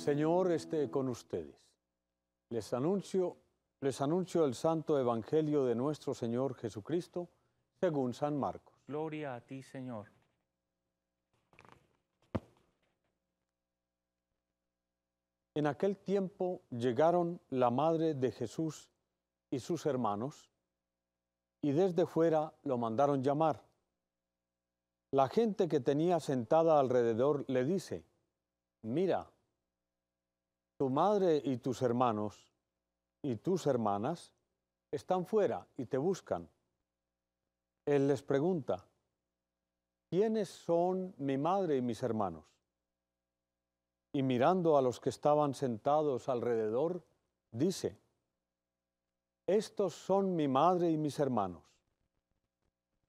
Señor esté con ustedes. Les anuncio el santo evangelio de nuestro Señor Jesucristo según San Marcos. Gloria a ti, Señor. En aquel tiempo llegaron la madre de Jesús y sus hermanos, y desde fuera lo mandaron llamar. La gente que tenía sentada alrededor le dice: Mira, tu madre y tus hermanos y tus hermanas están fuera y te buscan. Él les pregunta: ¿quiénes son mi madre y mis hermanos? Y mirando a los que estaban sentados alrededor, dice: estos son mi madre y mis hermanos.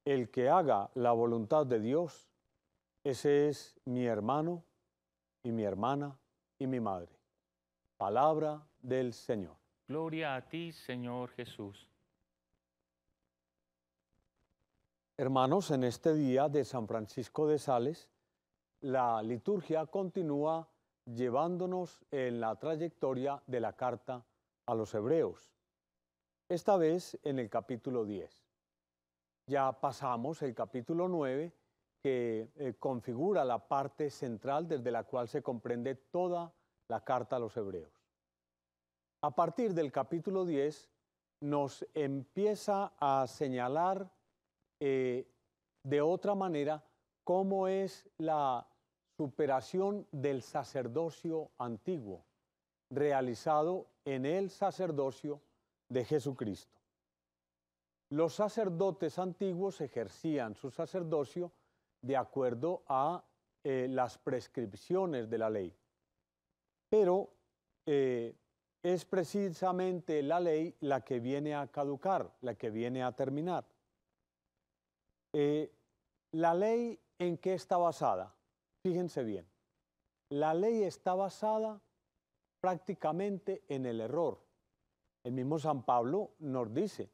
El que haga la voluntad de Dios, ese es mi hermano y mi hermana y mi madre. Palabra del Señor. Gloria a ti, Señor Jesús. Hermanos, en este día de San Francisco de Sales, la liturgia continúa llevándonos en la trayectoria de la carta a los Hebreos, esta vez en el capítulo 10. Ya pasamos el capítulo 9, que configura la parte central desde la cual se comprende toda la carta a los Hebreos. A partir del capítulo 10 nos empieza a señalar de otra manera cómo es la superación del sacerdocio antiguo, realizado en el sacerdocio de Jesucristo. Los sacerdotes antiguos ejercían su sacerdocio de acuerdo a las prescripciones de la ley. Pero es precisamente la ley la que viene a caducar, la que viene a terminar. ¿La ley en qué está basada? Fíjense bien. La ley está basada prácticamente en el error. El mismo San Pablo nos dice: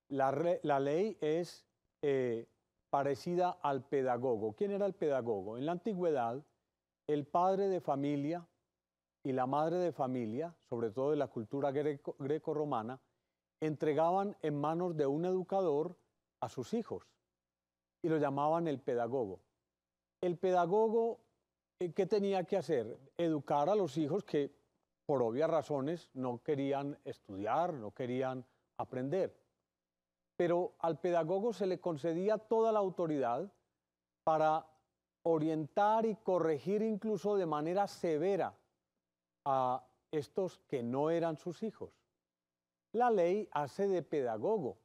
la ley es parecida al pedagogo. ¿Quién era el pedagogo? En la antigüedad, el padre de familia y la madre de familia, sobre todo de la cultura greco-romana, entregaban en manos de un educador a sus hijos y lo llamaban el pedagogo. El pedagogo, ¿qué tenía que hacer? Educar a los hijos que, por obvias razones, no querían estudiar, no querían aprender. Pero al pedagogo se le concedía toda la autoridad para orientar y corregir incluso de manera severa a estos que no eran sus hijos. La ley hace de pedagogo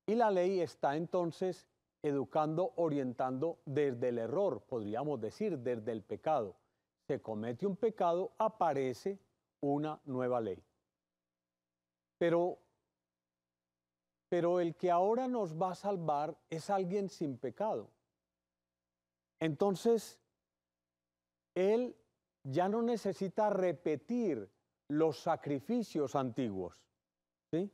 y la ley está entonces educando, orientando desde el error, podríamos decir, desde el pecado. Se comete un pecado, aparece una nueva ley. Pero el que ahora nos va a salvar es alguien sin pecado. Entonces, Él ya no necesita repetir los sacrificios antiguos, ¿sí?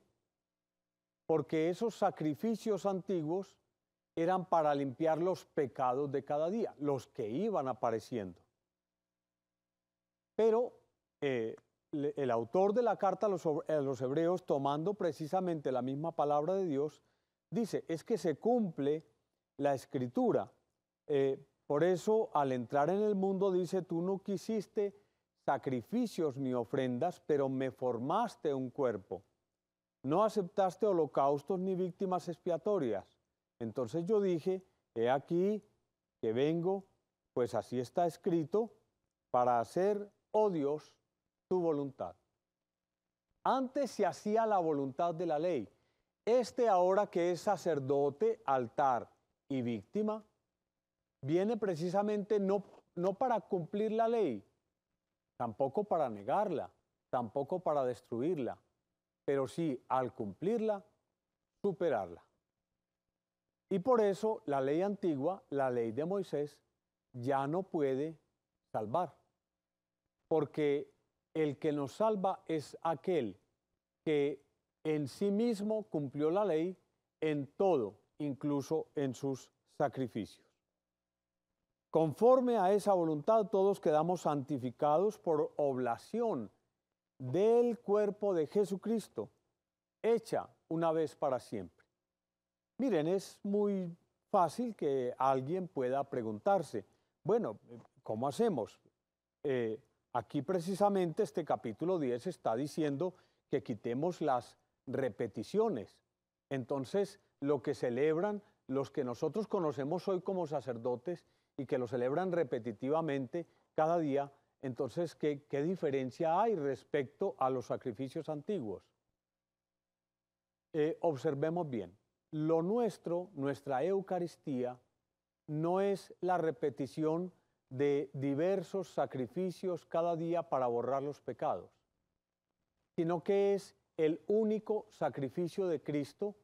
Porque esos sacrificios antiguos eran para limpiar los pecados de cada día, los que iban apareciendo. Pero el autor de la carta a los Hebreos, tomando precisamente la misma palabra de Dios, dice: es que se cumple la Escritura. Por eso, al entrar en el mundo, dice: tú no quisiste sacrificios ni ofrendas, pero me formaste un cuerpo. No aceptaste holocaustos ni víctimas expiatorias. Entonces yo dije: he aquí que vengo, pues así está escrito, para hacer, oh Dios, tu voluntad. Antes se hacía la voluntad de la ley. Ahora que es sacerdote, altar y víctima, viene precisamente no para cumplir la ley, tampoco para negarla, tampoco para destruirla, pero sí, al cumplirla, superarla. Y por eso la ley antigua, la ley de Moisés, ya no puede salvar, porque el que nos salva es aquel que en sí mismo cumplió la ley en todo, incluso en sus sacrificios. Conforme a esa voluntad, todos quedamos santificados por oblación del cuerpo de Jesucristo, hecha una vez para siempre. Miren, es muy fácil que alguien pueda preguntarse, bueno, ¿cómo hacemos? Aquí precisamente este capítulo 10 está diciendo que quitemos las repeticiones. Entonces, lo que celebran los que nosotros conocemos hoy como sacerdotes y que lo celebran repetitivamente cada día, entonces, ¿qué diferencia hay respecto a los sacrificios antiguos? Observemos bien, lo nuestro, nuestra Eucaristía, no es la repetición de diversos sacrificios cada día para borrar los pecados, sino que es el único sacrificio de Cristo,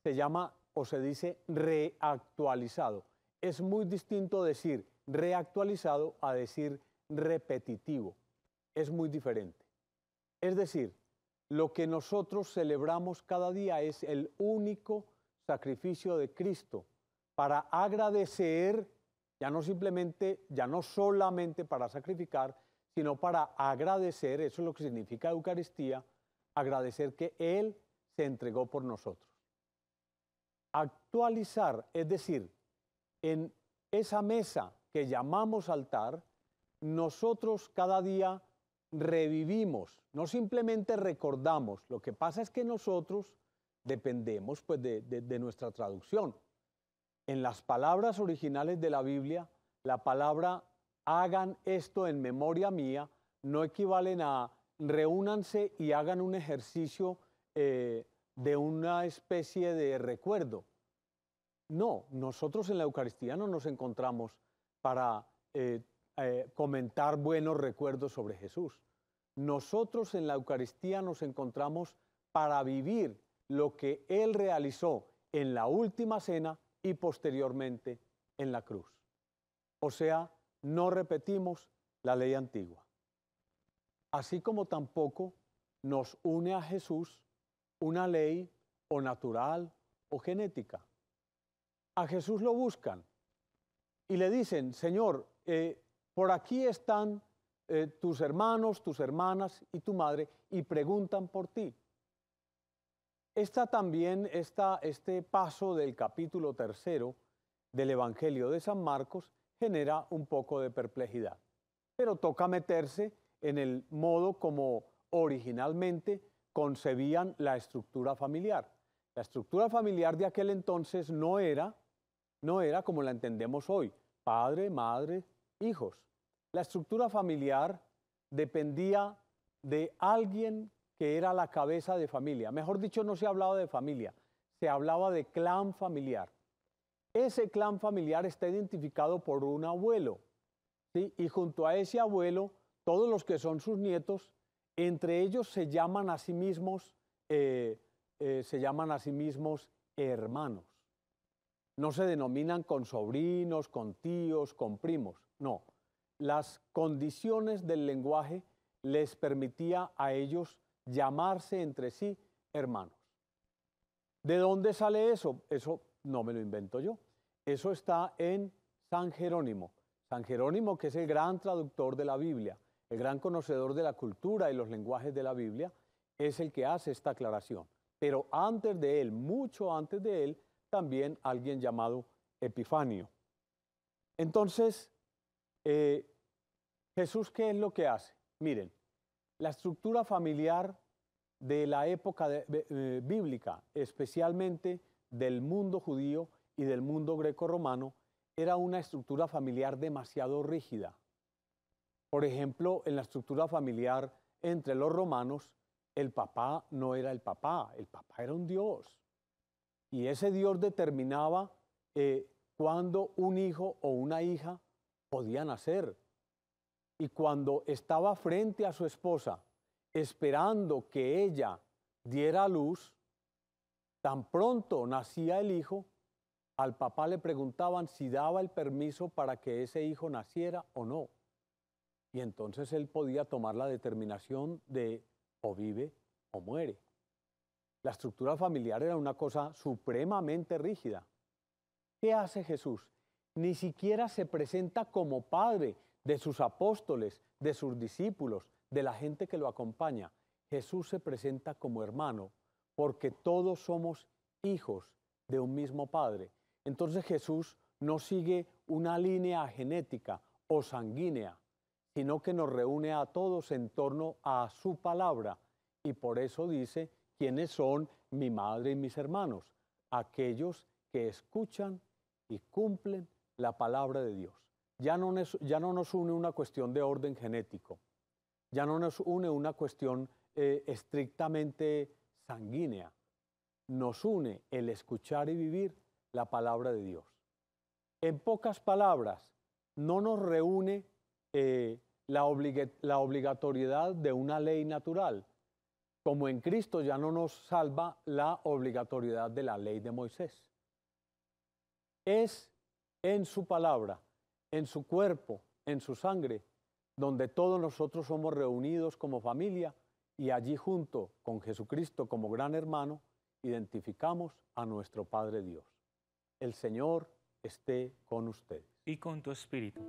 se llama o se dice reactualizado. Es muy distinto decir reactualizado a decir repetitivo. Es muy diferente. Es decir, lo que nosotros celebramos cada día es el único sacrificio de Cristo para agradecer, ya no solamente para sacrificar, sino para agradecer, eso es lo que significa Eucaristía, agradecer que Él se entregó por nosotros. Actualizar, es decir, en esa mesa que llamamos altar, nosotros cada día revivimos, no simplemente recordamos. Lo que pasa es que nosotros dependemos pues, de nuestra traducción. En las palabras originales de la Biblia, la palabra hagan esto en memoria mía no equivalen a reúnanse y hagan un ejercicio de una especie de recuerdo. No, nosotros en la Eucaristía no nos encontramos para comentar buenos recuerdos sobre Jesús. Nosotros en la Eucaristía nos encontramos para vivir lo que Él realizó en la última cena y posteriormente en la cruz. O sea, no repetimos la ley antigua. Así como tampoco nos une a Jesús una ley o natural o genética. A Jesús lo buscan y le dicen, Señor, por aquí están tus hermanos, tus hermanas y tu madre y preguntan por ti. Este paso del capítulo 3 del Evangelio de San Marcos genera un poco de perplejidad, pero toca meterse en el modo como originalmente concebían la estructura familiar. La estructura familiar de aquel entonces no era como la entendemos hoy, padre, madre, hijos. La estructura familiar dependía de alguien que era la cabeza de familia. Mejor dicho, no se hablaba de familia, se hablaba de clan familiar. Ese clan familiar está identificado por un abuelo, ¿sí? Y junto a ese abuelo, todos los que son sus nietos, entre ellos se llaman a sí mismos hermanos. No se denominan con sobrinos, con tíos, con primos, no. Las condiciones del lenguaje les permitía a ellos llamarse entre sí hermanos. ¿De dónde sale eso? Eso no me lo invento yo. Eso está en San Jerónimo. San Jerónimo, que es el gran traductor de la Biblia, el gran conocedor de la cultura y los lenguajes de la Biblia, es el que hace esta aclaración. Pero antes de él, mucho antes de él, también alguien llamado Epifanio. Entonces, Jesús, ¿qué es lo que hace? Miren, la estructura familiar de la época bíblica, especialmente del mundo judío y del mundo grecorromano, era una estructura familiar demasiado rígida. Por ejemplo, en la estructura familiar entre los romanos, el papá no era el papá era un dios. Y ese dios determinaba cuándo un hijo o una hija podía nacer. Y cuando estaba frente a su esposa, esperando que ella diera a luz, tan pronto nacía el hijo, al papá le preguntaban si daba el permiso para que ese hijo naciera o no. Y entonces él podía tomar la determinación de o vive o muere. La estructura familiar era una cosa supremamente rígida. ¿Qué hace Jesús? ni siquiera se presenta como padre de sus apóstoles, de sus discípulos, de la gente que lo acompaña. Jesús se presenta como hermano, porque todos somos hijos de un mismo Padre. Entonces Jesús no sigue una línea genética o sanguínea, sino que nos reúne a todos en torno a su palabra. Y por eso dice, ¿quiénes son mi madre y mis hermanos? Aquellos que escuchan y cumplen la palabra de Dios. Ya no nos une una cuestión de orden genético, ya no nos une una cuestión estrictamente sanguínea. Nos une el escuchar y vivir la palabra de Dios. En pocas palabras, no nos reúne la obligatoriedad de una ley natural, como en Cristo ya no nos salva la obligatoriedad de la ley de Moisés. Es en su palabra, en su cuerpo, en su sangre, donde todos nosotros somos reunidos como familia y allí junto con Jesucristo como gran hermano, identificamos a nuestro Padre Dios. El Señor esté con ustedes. Y con tu espíritu.